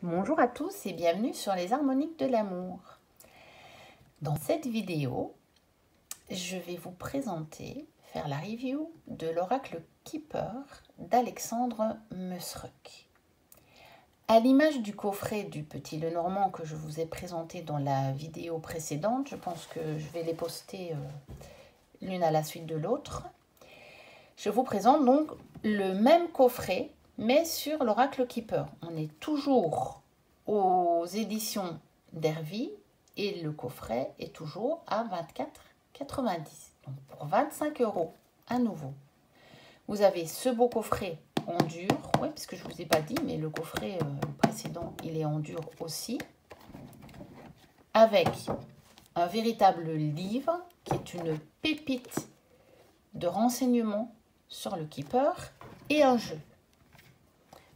Bonjour à tous et bienvenue sur les harmoniques de l'amour. Dans cette vidéo, je vais vous présenter, faire la review de l'oracle Keeper d'Alexandre Messruck. À l'image du coffret du Petit Lenormand que je vous ai présenté dans la vidéo précédente, je pense que je vais les poster l'une à la suite de l'autre. Je vous présente donc le même coffret mais sur l'oracle Keeper. On est toujours aux éditions d'Hervy et le coffret est toujours à 24,90 €. Donc pour 25 € à nouveau. Vous avez ce beau coffret en dur, oui, parce que je ne vous ai pas dit, mais le coffret précédent, il est en dur aussi, avec un véritable livre qui est une pépite de renseignements sur le Keeper et un jeu.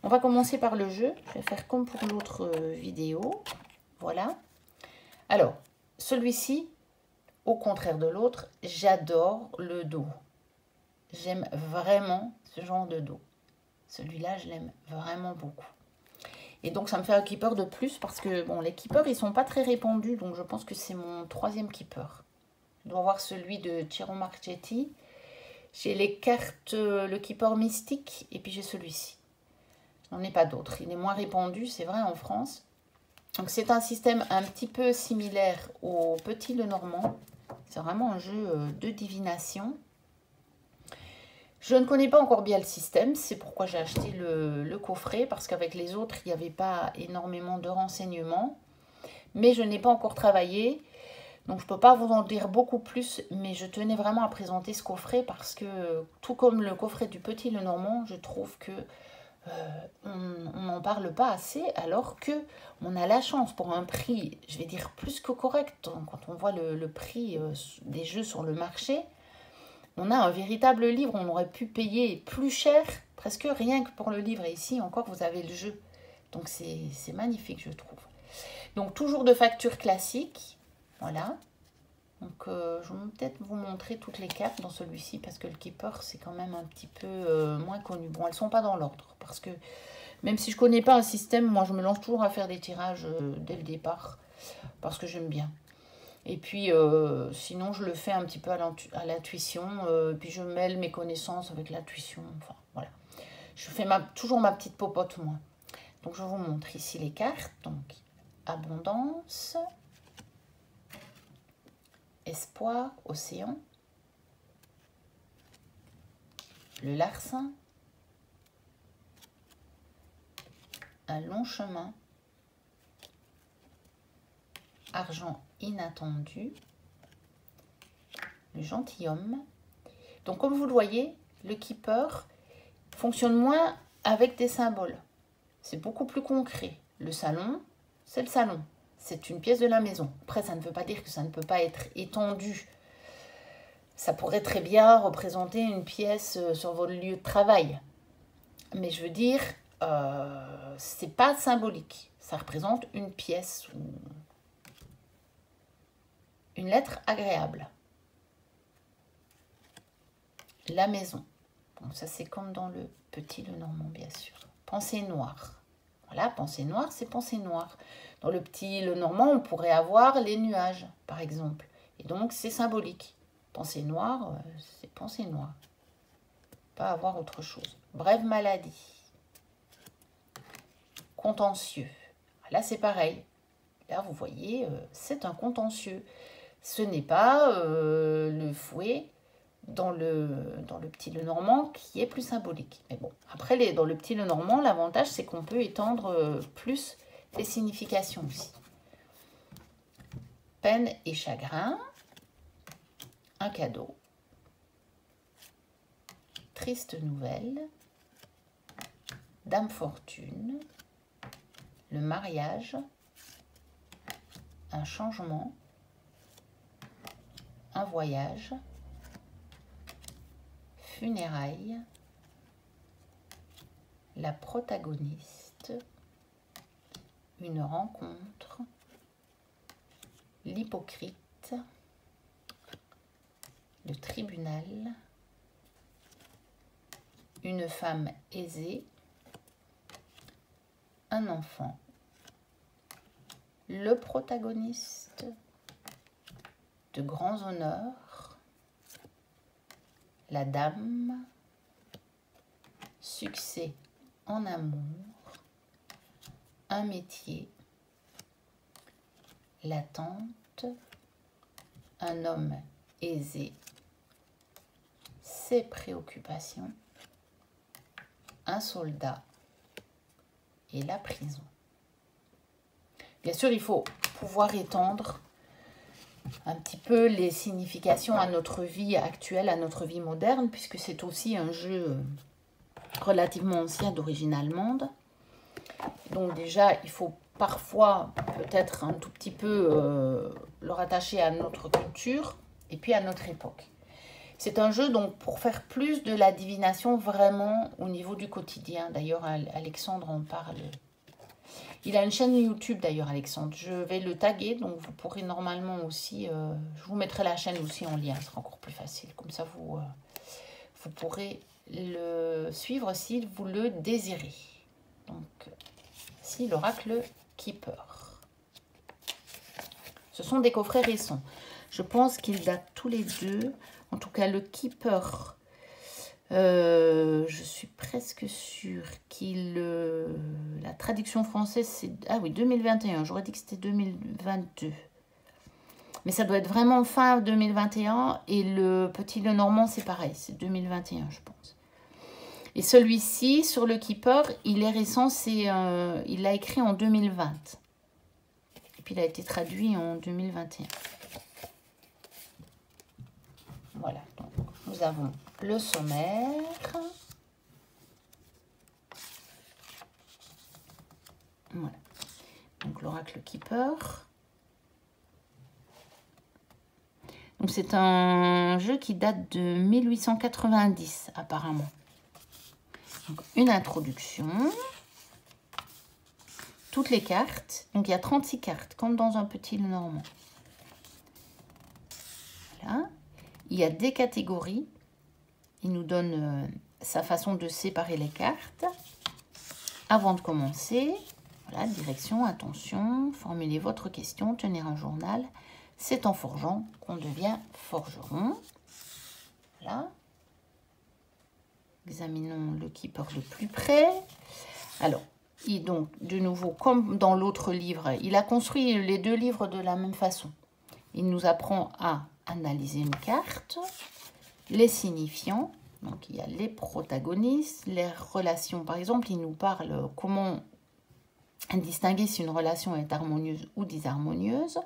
On va commencer par le jeu. Je vais faire comme pour l'autre vidéo. Voilà. Alors, celui-ci, au contraire de l'autre, j'adore le dos. J'aime vraiment ce genre de dos. Celui-là, je l'aime vraiment beaucoup. Et donc, ça me fait un keeper de plus parce que, bon, les keepers, ils ne sont pas très répandus. Donc, je pense que c'est mon 3e keeper. Je dois avoir celui de Ciro Marchetti. J'ai les cartes, le keeper mystique, et puis j'ai celui-ci. Je n'en ai pas d'autres. Il est moins répandu, c'est vrai, en France. Donc, c'est un système un petit peu similaire au Petit Lenormand. C'est vraiment un jeu de divination. Je ne connais pas encore bien le système. C'est pourquoi j'ai acheté le coffret. Parce qu'avec les autres, il n'y avait pas énormément de renseignements. Mais je n'ai pas encore travaillé. Donc, je ne peux pas vous en dire beaucoup plus. Mais je tenais vraiment à présenter ce coffret. Parce que, tout comme le coffret du Petit Lenormand, je trouve que on n'en parle pas assez, alors que on a la chance pour un prix, je vais dire plus que correct, quand on voit le prix des jeux sur le marché, on a un véritable livre. On aurait pu payer plus cher, presque rien que pour le livre, et ici encore vous avez le jeu, donc c'est magnifique, je trouve. Donc toujours de facture classique, voilà. Donc je vais peut-être vous montrer toutes les cartes dans celui-ci, parce que le Keeper c'est quand même un petit peu moins connu. Bon, elles ne sont pas dans l'ordre, parce que même si je ne connais pas un système, moi je me lance toujours à faire des tirages dès le départ, parce que j'aime bien. Et puis sinon je le fais un petit peu à l'intuition, puis je mêle mes connaissances avec l'intuition, enfin voilà. Je fais toujours ma petite popote moi. Donc je vous montre ici les cartes. Donc abondance, espoir, océan, le larcin, un long chemin, argent inattendu, le gentilhomme. Donc comme vous le voyez, le Keeper fonctionne moins avec des symboles. C'est beaucoup plus concret. Le salon, c'est le salon. C'est une pièce de la maison. Après, ça ne veut pas dire que ça ne peut pas être étendu. Ça pourrait très bien représenter une pièce sur votre lieu de travail. Mais je veux dire, c'est pas symbolique. Ça représente une pièce ou une lettre agréable. La maison. Bon, ça, c'est comme dans le Petit Lenormand, bien sûr. Pensée noire. Voilà, pensée noire, c'est pensée noire. Dans le Petit Lenormand, on pourrait avoir les nuages, par exemple. Et donc, c'est symbolique. Pensée noire, c'est pensée noire. Pas avoir autre chose. Brève maladie. Contentieux. Là, c'est pareil. Là, vous voyez, c'est un contentieux. Ce n'est pas le fouet dans le Petit Lenormand qui est plus symbolique. Mais bon, après, dans le Petit Lenormand, l'avantage, c'est qu'on peut étendre plus les significations aussi. Peine et chagrin, un cadeau, triste nouvelle, dame fortune, le mariage, un changement, un voyage, funérailles, la protagoniste, une rencontre, l'hypocrite, le tribunal, une femme aisée, un enfant le protagoniste de grands honneurs, la dame, succès en amour, un métier, la tante, un homme aisé, ses préoccupations, un soldat et la prison. Bien sûr, il faut pouvoir étendre un petit peu les significations à notre vie actuelle, à notre vie moderne, puisque c'est aussi un jeu relativement ancien d'origine allemande. Donc déjà, il faut parfois peut-être un tout petit peu le rattacher à notre culture et puis à notre époque. C'est un jeu donc pour faire plus de la divination vraiment au niveau du quotidien. D'ailleurs, Alexandre en parle. Il a une chaîne YouTube d'ailleurs, Alexandre. Je vais le taguer, donc vous pourrez normalement aussi... je vous mettrai la chaîne aussi en lien, ce sera encore plus facile. Comme ça, vous pourrez le suivre si vous le désirez. Donc, ici, l'oracle Keeper. Ce sont des coffrets récents. Je pense qu'ils datent tous les deux. En tout cas, le Keeper, je suis presque sûre qu'il... la traduction française, c'est... Ah oui, 2021. J'aurais dit que c'était 2022. Mais ça doit être vraiment fin 2021. Et le Petit Lenormand, c'est pareil. C'est 2021, je pense. Et celui-ci, sur le Keeper, il est récent. Il l'a écrit en 2020. Et puis, il a été traduit en 2021. Voilà, donc nous avons le sommaire. Voilà, donc l'oracle Keeper. Donc c'est un jeu qui date de 1890 apparemment. Donc une introduction. Toutes les cartes. Donc il y a 36 cartes, comme dans un Petit Lenormand. Voilà. Il y a des catégories. Il nous donne sa façon de séparer les cartes. Avant de commencer, voilà, direction, attention, formulez votre question, tenir un journal. C'est en forgeant qu'on devient forgeron. Voilà. Examinons le Keeper de plus près. Alors, donc, de nouveau, comme dans l'autre livre, il a construit les deux livres de la même façon. Il nous apprend à analyser une carte, les signifiants, donc il y a les protagonistes, les relations. Par exemple, il nous parle comment distinguer si une relation est harmonieuse ou disharmonieuse.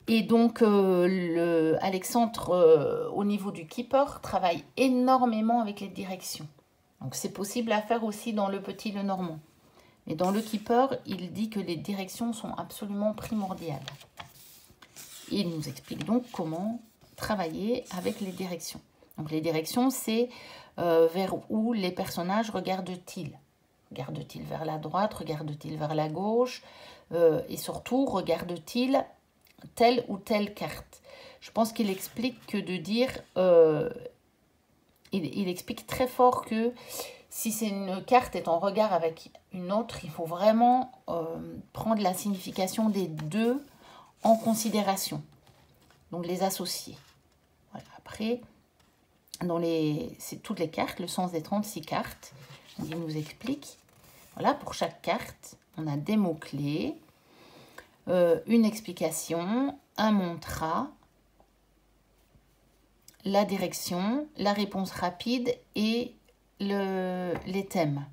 Et donc, Alexandre, au niveau du Keeper, travaille énormément avec les directions. Donc, c'est possible à faire aussi dans le Petit Lenormand. Mais dans le Keeper, il dit que les directions sont absolument primordiales. Il nous explique donc comment travailler avec les directions. Donc les directions, c'est vers où les personnages regardent-ils. Regardent-ils vers la droite, regardent-ils vers la gauche et surtout, regardent-ils telle ou telle carte. Je pense qu'il explique que de dire... il explique très fort que si c'est une carte est en regard avec une autre, il faut vraiment prendre la signification des deux en considération, donc les associer. Voilà. Après, c'est toutes les cartes, le sens des 36 cartes. Donc, il nous explique, voilà, pour chaque carte, on a des mots-clés, une explication, un mantra, la direction, la réponse rapide et les thèmes.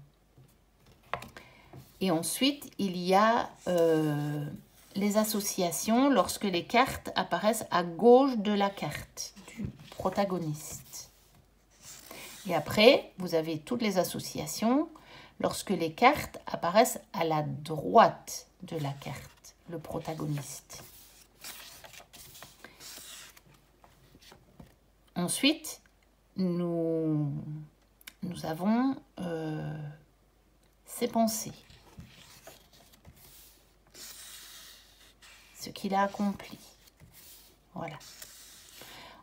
Et ensuite, il y a... les associations lorsque les cartes apparaissent à gauche de la carte du protagoniste. Et après, vous avez toutes les associations lorsque les cartes apparaissent à la droite de la carte, le protagoniste. Ensuite, nous avons ses pensées. Ce qu'il a accompli. Voilà.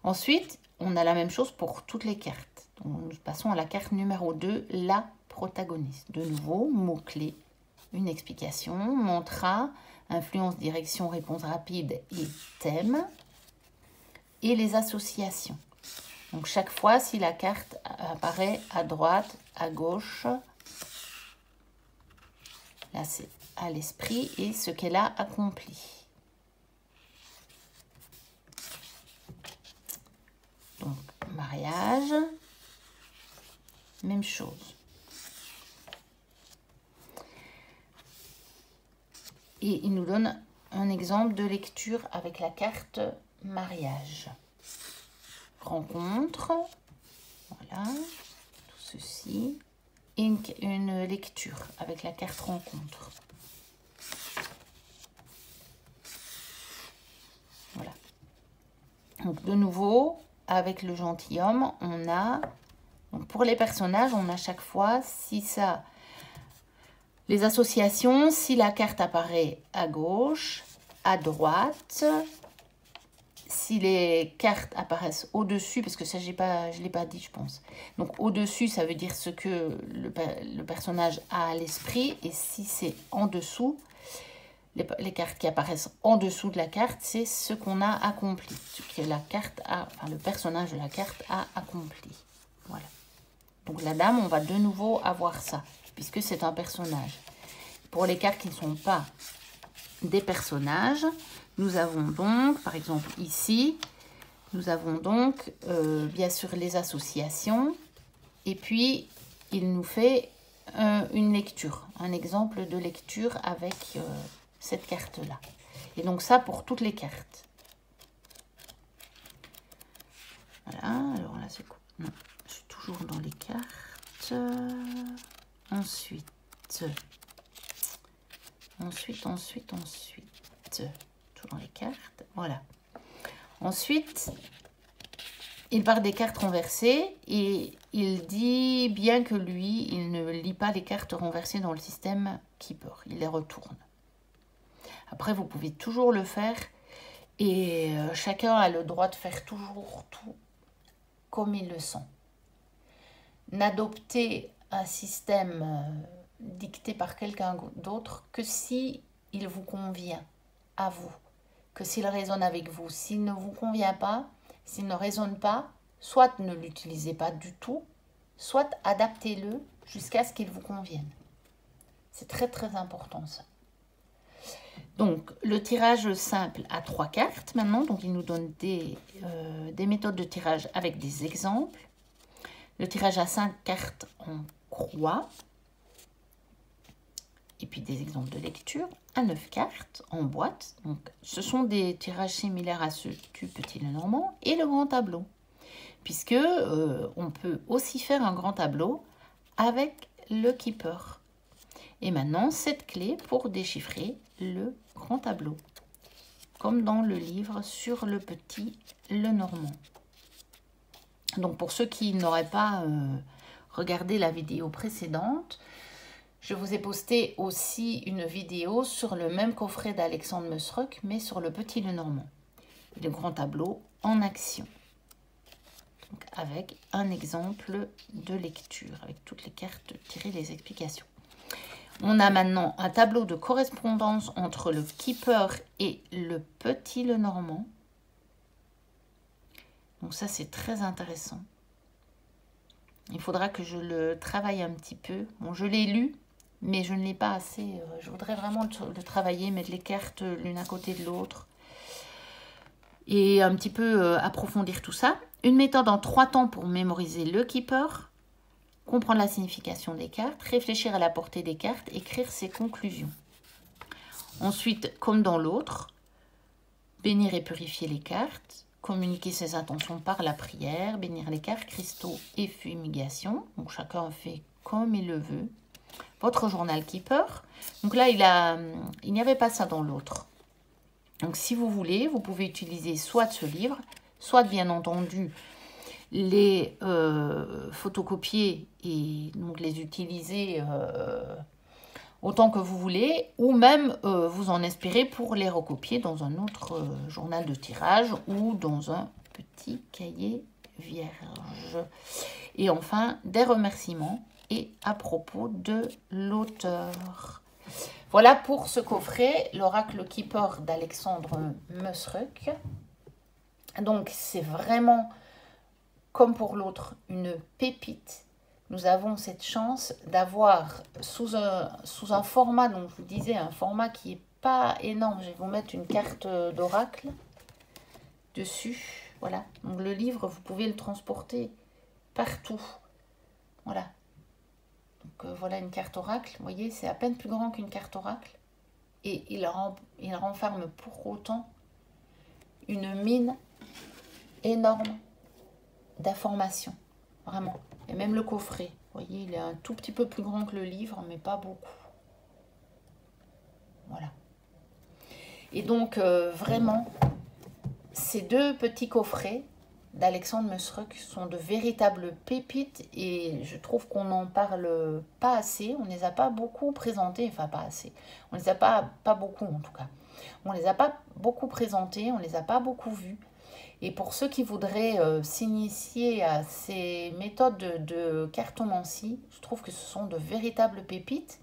Ensuite, on a la même chose pour toutes les cartes. Donc, nous passons à la carte numéro 2, la protagoniste. De nouveau, mots-clés. une explication, mantra, influence, direction, réponse rapide et thème. Et les associations. Donc chaque fois, si la carte apparaît à droite, à gauche, là c'est à l'esprit et ce qu'elle a accompli. Donc mariage, même chose. Et il nous donne un exemple de lecture avec la carte mariage. Rencontre, voilà, tout ceci. Et une lecture avec la carte rencontre. Voilà. Donc de nouveau, avec le gentilhomme, on a, donc pour les personnages, on a chaque fois, si ça, les associations, si la carte apparaît à gauche, à droite, si les cartes apparaissent au-dessus, parce que ça, je ne l'ai pas dit, je pense. Donc, au-dessus, ça veut dire ce que le personnage a à l'esprit. Et si c'est en dessous, les cartes qui apparaissent en dessous de la carte, c'est ce qu'on a accompli. Ce que la carte a, enfin, le personnage de la carte a accompli. Voilà. Donc, la dame, on va de nouveau avoir ça, puisque c'est un personnage. Pour les cartes qui ne sont pas des personnages, nous avons donc, par exemple ici, nous avons donc bien sûr les associations et puis il nous fait une lecture, un exemple de lecture avec cette carte-là. Et donc ça pour toutes les cartes. Voilà, alors là c'est quoi? Non, je suis toujours dans les cartes. Ensuite, dans les cartes, voilà. Ensuite, il part des cartes renversées et il dit bien que lui, il ne lit pas les cartes renversées dans le système Keeper, il les retourne. Après, vous pouvez toujours le faire et chacun a le droit de faire toujours tout comme il le sent. N'adoptez un système dicté par quelqu'un d'autre que si il vous convient à vous, que s'il résonne avec vous. S'il ne vous convient pas, s'il ne résonne pas, soit ne l'utilisez pas du tout, soit adaptez-le jusqu'à ce qu'il vous convienne. C'est très très important ça. Donc le tirage simple à 3 cartes maintenant, donc il nous donne des méthodes de tirage avec des exemples. Le tirage à 5 cartes en croix. Et puis des exemples de lecture à 9 cartes en boîte. Donc, ce sont des tirages similaires à ceux du Petit Lenormand et le grand tableau. Puisque on peut aussi faire un grand tableau avec le Keeper. Et maintenant, cette clé pour déchiffrer le grand tableau. Comme dans le livre sur le Petit Lenormand. Donc, pour ceux qui n'auraient pas regardé la vidéo précédente, je vous ai posté aussi une vidéo sur le même coffret d'Alexandre Meussroch, mais sur le Petit Lenormand. Le grand tableau en action. Donc avec un exemple de lecture, avec toutes les cartes tirées, les explications. On a maintenant un tableau de correspondance entre le Keeper et le Petit Lenormand. Donc ça, c'est très intéressant. Il faudra que je le travaille un petit peu. Bon, je l'ai lu. Mais je ne l'ai pas assez. Je voudrais vraiment le travailler, mettre les cartes l'une à côté de l'autre. Et un petit peu approfondir tout ça. Une méthode en 3 temps pour mémoriser le Keeper. Comprendre la signification des cartes. Réfléchir à la portée des cartes. Écrire ses conclusions. Ensuite, comme dans l'autre, bénir et purifier les cartes. Communiquer ses intentions par la prière. Bénir les cartes, cristaux et fumigation. Donc chacun fait comme il le veut. Votre journal Keeper. Donc là, il n'y avait pas ça dans l'autre. Donc si vous voulez, vous pouvez utiliser soit ce livre, soit bien entendu les photocopier et donc les utiliser autant que vous voulez, ou même vous en inspirer pour les recopier dans un autre journal de tirage ou dans un petit cahier vierge. Et enfin, des remerciements. Et à propos de l'auteur. Voilà pour ce coffret, l'Oracle Keeper d'Alexandre Messruck. Donc, c'est vraiment, comme pour l'autre, une pépite. Nous avons cette chance d'avoir sous un format, donc je vous disais, un format qui n'est pas énorme. Je vais vous mettre une carte d'oracle dessus. Voilà. Donc le livre, vous pouvez le transporter partout. Voilà. Donc voilà une carte oracle. Vous voyez, c'est à peine plus grand qu'une carte oracle. Et il renferme pour autant une mine énorme d'informations. Vraiment. Et même le coffret, vous voyez, il est un tout petit peu plus grand que le livre, mais pas beaucoup. Voilà. Et donc, vraiment, ces deux petits coffrets d'Alexandre Messruck sont de véritables pépites et je trouve qu'on n'en parle pas assez. On ne les a pas beaucoup présentés, enfin pas assez. On ne les a pas beaucoup en tout cas. On ne les a pas beaucoup présentés, on ne les a pas beaucoup vus. Et pour ceux qui voudraient s'initier à ces méthodes de cartomancie, je trouve que ce sont de véritables pépites.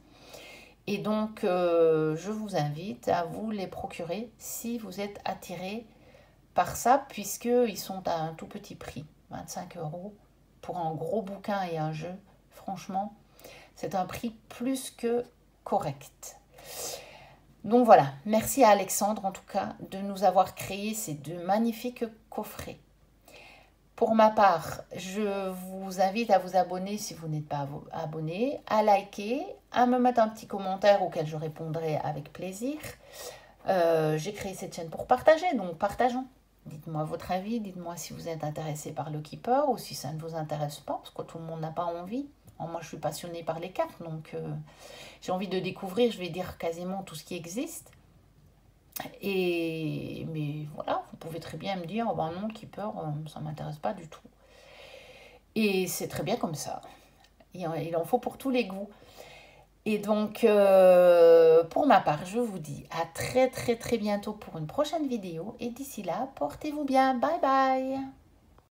Et donc, je vous invite à vous les procurer si vous êtes attiré par ça, puisqu'ils sont à un tout petit prix, 25 € pour un gros bouquin et un jeu. Franchement, c'est un prix plus que correct. Donc voilà, merci à Alexandre en tout cas de nous avoir créé ces deux magnifiques coffrets. Pour ma part, je vous invite à vous abonner si vous n'êtes pas abonné, à liker, à me mettre un petit commentaire auquel je répondrai avec plaisir. J'ai créé cette chaîne pour partager, donc partageons. Dites-moi votre avis, dites-moi si vous êtes intéressé par le Keeper ou si ça ne vous intéresse pas, parce que tout le monde n'a pas envie. Moi, je suis passionnée par les cartes, donc j'ai envie de découvrir, je vais dire, quasiment tout ce qui existe. Mais voilà, vous pouvez très bien me dire, oh ben non, le Keeper, ça ne m'intéresse pas du tout. Et c'est très bien comme ça. Il en faut pour tous les goûts. Et donc, pour ma part, je vous dis à très bientôt pour une prochaine vidéo. Et d'ici là, portez-vous bien. Bye bye.